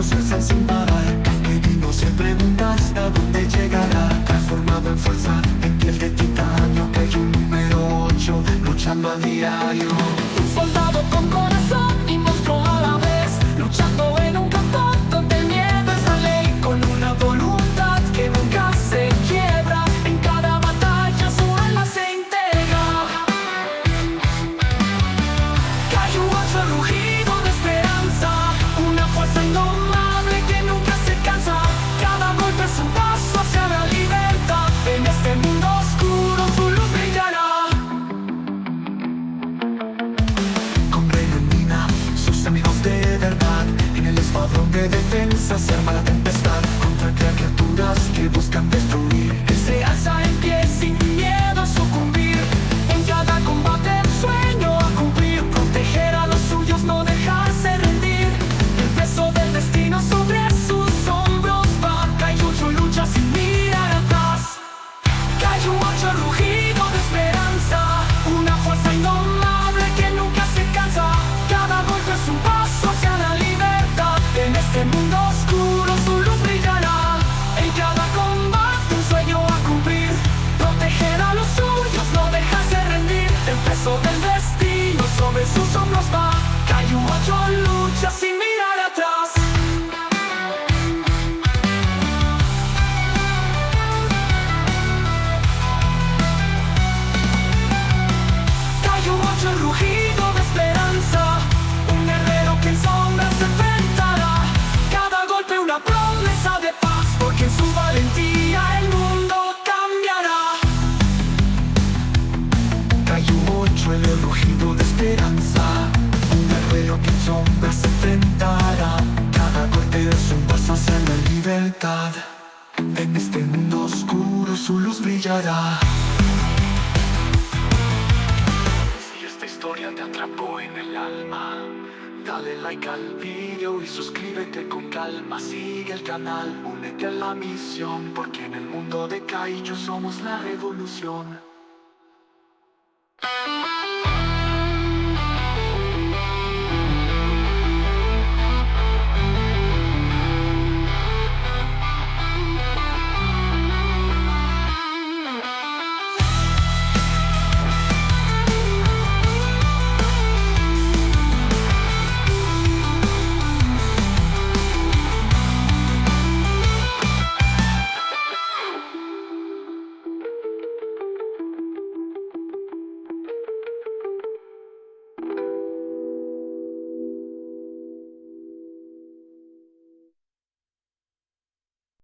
retroceder sin parar, y no se pregunta hasta dónde llegará. Transformado en fuerza, en piel de titanio, Kaiju número 8, luchando a diario. Un soldado con corazón y monstruo a la vez, luchando en un campo donde el miedo es la ley, con una voluntad que nunca se quiebra. En cada batalla su alma se integra. Kaiju 8, el rugido de esperanza, una fuerza indomable que nunca se cansa. Cada golpe es un paso hacia la libertad. En este mundo oscuro su luz brillará. Con Renemina, sus amigos de verdad, en el escuadrón de defensa se arma la tempestad. Contra criaturas que buscan destruir, él se alza en pie sin miedo a sucumbir. En cada combate el sueño a cumplir, proteger a los suyos, no dejarse rendir. El peso del destino sobre sus hombros va. Kaiju 8 lucha sin mirar atrás. Kaiju 8, el rugido de esperanza, una fuerza indomable que nunca se cansa. Cada golpe es un paso hacia la libertad. En este mundo oscuro su luz brillará. En cada combate un sueño a cumplir, proteger a los suyos, no dejarse rendir. El peso del destino sobre sus hombros va. Kaiju 8 lucha sin mirar atrás. Kaiju 8, el rugido de esperanza, un guerrero que en sombras se enfrentará. Cada golpe una promesa de paz, porque en su valentía el mundo cambiará. Kaiju 8, el rugido de esperanza, un guerrero que en sombras se enfrentará. Cada golpe es un paso hacia la libertad. En este mundo oscuro su luz brillará. Si esta historia te atrapó en el alma, dale like al video y suscríbete con calma. Sigue el canal, únete a la misión, porque en el mundo de Kaiju somos la revolución.